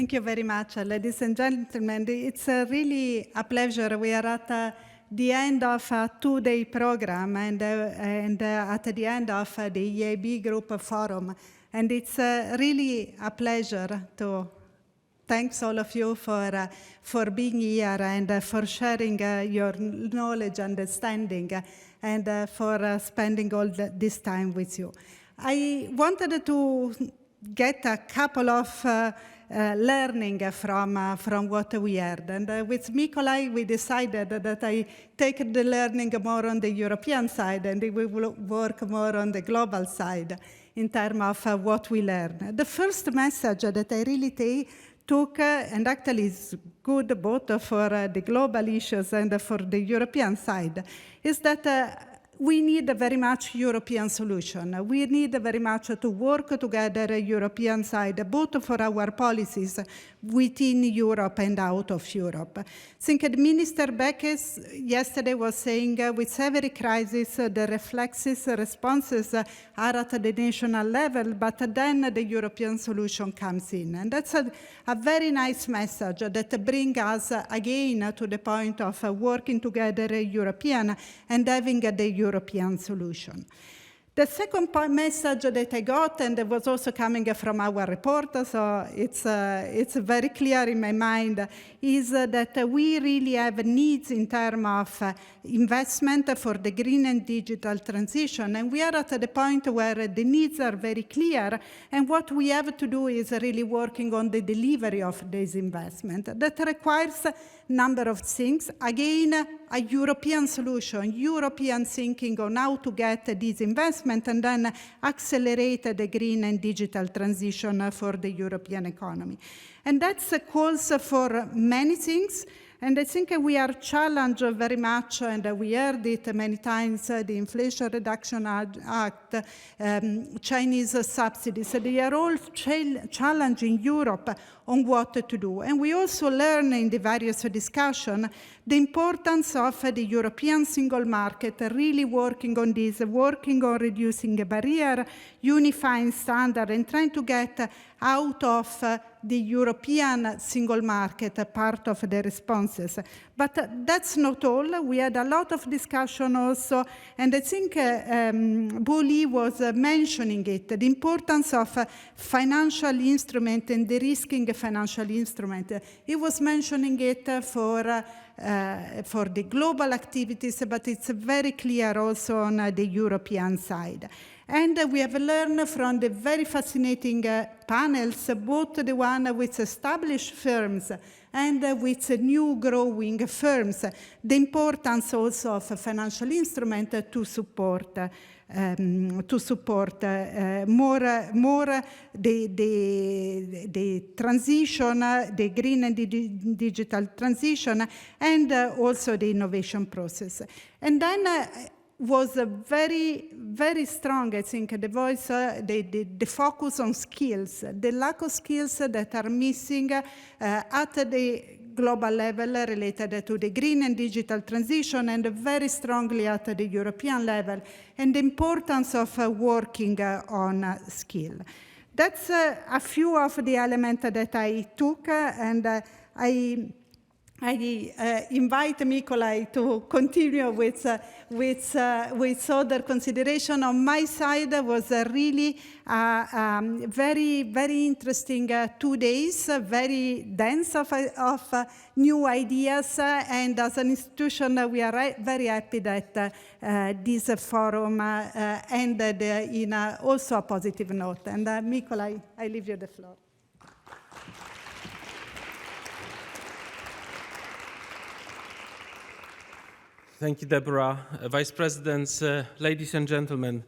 Thank you very much, ladies and gentlemen. It's really a pleasure. We are at the end of a two-day program and at the end of the EIB Group Forum. And it's really a pleasure to thank all of you for being here and for sharing your knowledge, understanding, and for spending all this time with you. I wanted to get a couple of learning from what we heard. And with Mikolaj, we decided that I take the learning more on the European side and we will work more on the global side in terms of what we learn. The first message that I really took, and actually is good both for the global issues and for the European side, is that we need a very much European solution. We need very much to work together European side, both for our policies within Europe and out of Europe. I think Minister Beckes yesterday was saying with every crisis, the reflexes, responses are at the national level, but then the European solution comes in. And that's a very nice message that brings us again to the point of working together European and having the European solution. The second message that I got, and it was also coming from our report, so it's very clear in my mind, is that we really have needs in terms of investment for the green and digital transition. And we are at the point where the needs are very clear, and what we have to do is really working on the delivery of this investment. That requires a number of things. Again, a European solution, European thinking on how to get this investment and then accelerate the green and digital transition for the European economy. And that's calls for many things. And I think we are challenged very much, and we heard it many times, the Inflation Reduction Act, Chinese subsidies. They are all challenging Europe on what to do. And we also learn in the various discussions the importance of the European single market, really working on this, working on reducing the barrier, unifying standard, and trying to get out of the European single market part of the responses. But that's not all. We had a lot of discussion also, and I think Bo Li was mentioning it, the importance of financial instrument and de-risking financial instrument. He was mentioning it for the global activities, but it's very clear also on the European side. And we have learned from the very fascinating panels, both the one with established firms and with new growing firms, the importance also of a financial instrument to support more the transition, the green and digital transition, and also the innovation process. And then was very, very strong, I think, the voice, the focus on skills, the lack of skills that are missing at the global level related to the green and digital transition, and very strongly at the European level, and the importance of working on skill. That's a few of the elements that I took, and I invite Mikolaj to continue with other consideration. On my side was really very, very interesting 2 days, very dense of new ideas, and as an institution, we are very happy that this forum ended in also a positive note. And Mikolaj, I leave you the floor. Thank you, Deborah. Vice Presidents, ladies and gentlemen.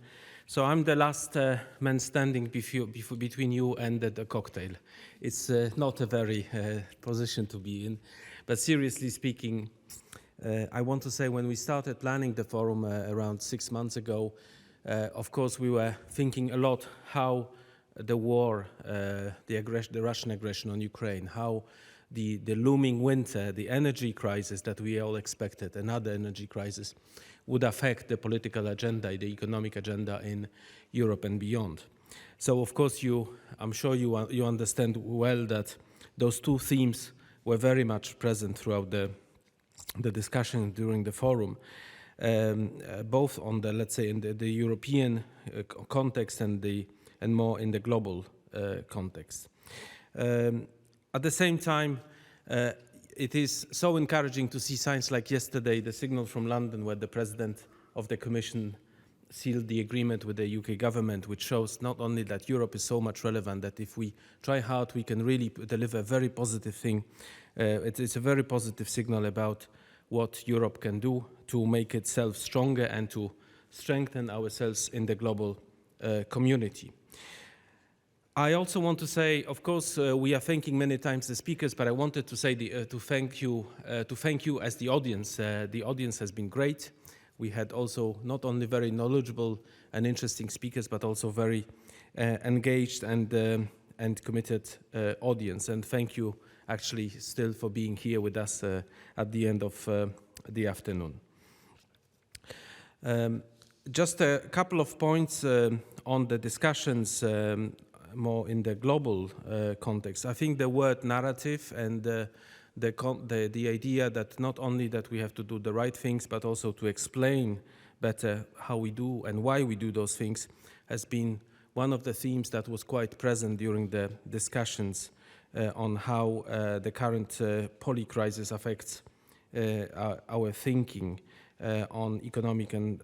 So I'm the last man standing between you and the cocktail. It's not a very position to be in. But seriously speaking, I want to say when we started planning the forum around 6 months ago, of course, we were thinking a lot how the war, the Russian aggression on Ukraine, how the looming winter, the energy crisis that we all expected, another energy crisis, would affect the political agenda, the economic agenda in Europe and beyond. So, of course, I'm sure you understand well that those two themes were very much present throughout the discussion during the forum, both on the, let's say, in the European context and more in the global context. At the same time, it is so encouraging to see signs like yesterday, the signal from London, where the President of the Commission sealed the agreement with the UK government, which shows not only that Europe is so much relevant, that if we try hard, we can really deliver a very positive thing. It's a very positive signal about what Europe can do to make itself stronger and to strengthen ourselves in the global community. I also want to say, of course, we are thanking many times the speakers, but I wanted to say to thank you as the audience. The audience has been great. We had also not only very knowledgeable and interesting speakers, but also very engaged and committed audience. And thank you, actually, still for being here with us at the end of the afternoon. Just a couple of points on the discussions. More in the global context. I think the word narrative and the idea that not only that we have to do the right things, but also to explain better how we do and why we do those things has been one of the themes that was quite present during the discussions on how the current poly crisis affects our thinking on economic and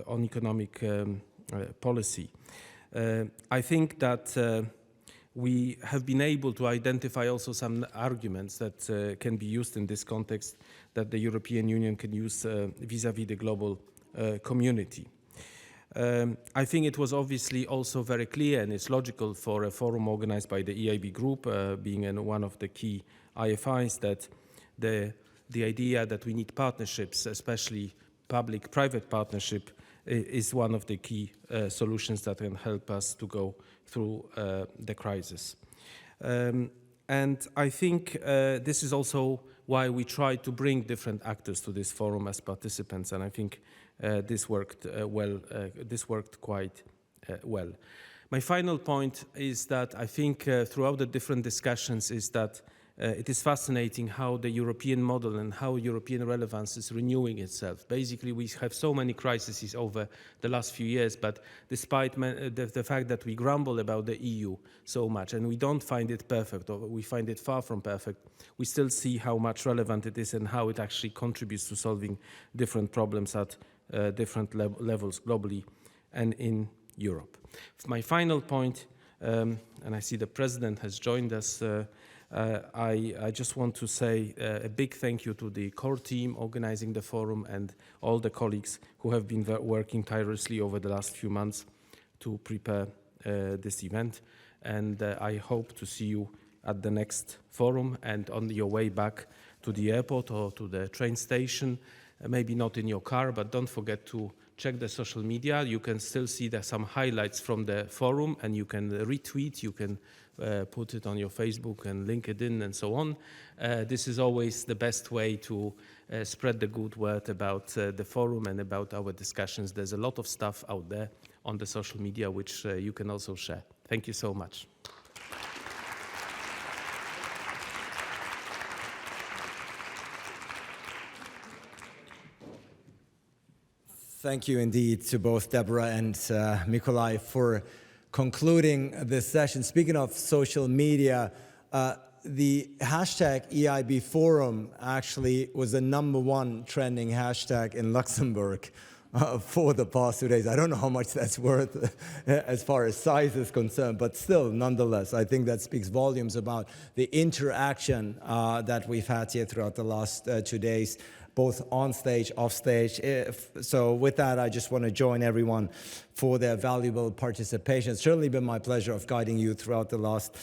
on economic policy. I think that we have been able to identify also some arguments that can be used in this context that the European Union can use vis-à-vis the global community. I think it was obviously also very clear, and it's logical for a forum organized by the EIB group, being one of the key IFIs, that the idea that we need partnerships, especially public-private partnership, is one of the key solutions that can help us to go through the crisis. And I think this is also why we try to bring different actors to this forum as participants, and I think this worked well. This worked quite well. My final point is that I think throughout the different discussions is that it is fascinating how the European model and how European relevance is renewing itself. Basically, we have so many crises over the last few years, but despite the fact that we grumble about the EU so much and we don't find it perfect, or we find it far from perfect, we still see how much relevant it is and how it actually contributes to solving different problems at different levels globally and in Europe. My final point, and I see the President has joined us, I just want to say a big thank you to the core team organizing the forum and all the colleagues who have been working tirelessly over the last few months to prepare this event. And I hope to see you at the next forum and on your way back to the airport or to the train station, maybe not in your car, but don't forget to check the social media. You can still see some highlights from the forum, and you can retweet, you can put it on your Facebook and LinkedIn and so on. This is always the best way to spread the good word about the forum and about our discussions. There's a lot of stuff out there on the social media which you can also share. Thank you so much. Thank you indeed to both Deborah and Mykolai for concluding this session. Speaking of social media, the hashtag EIB Forum actually was the #1 trending hashtag in Luxembourg for the past 2 days. I don't know how much that's worth as far as size is concerned, but still, nonetheless, I think that speaks volumes about the interaction that we've had here throughout the last 2 days, both on stage, off stage. So with that, I just want to join everyone for their valuable participation. It's certainly been my pleasure of guiding you throughout the last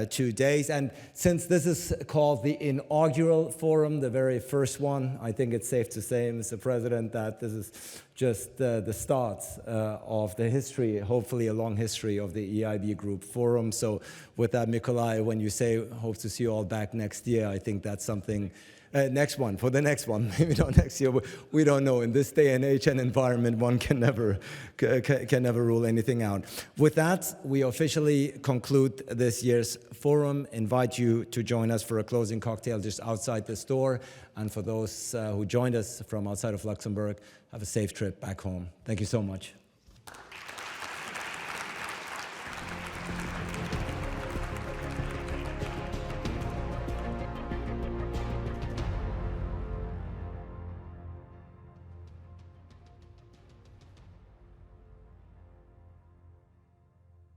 2 days. And since this is called the inaugural forum, the very first one, I think it's safe to say, Mr. President, that this is just the start of the history, hopefully a long history of the EIB Group Forum. So with that, Mykolai, when you say hope to see you all back next year, I think that's something next one, for the next one, maybe not next year. We don't know. In this day and age and environment, one can never rule anything out. With that, we officially conclude this year's forum. Invite you to join us for a closing cocktail just outside the store. And for those who joined us from outside of Luxembourg, have a safe trip back home. Thank you so much.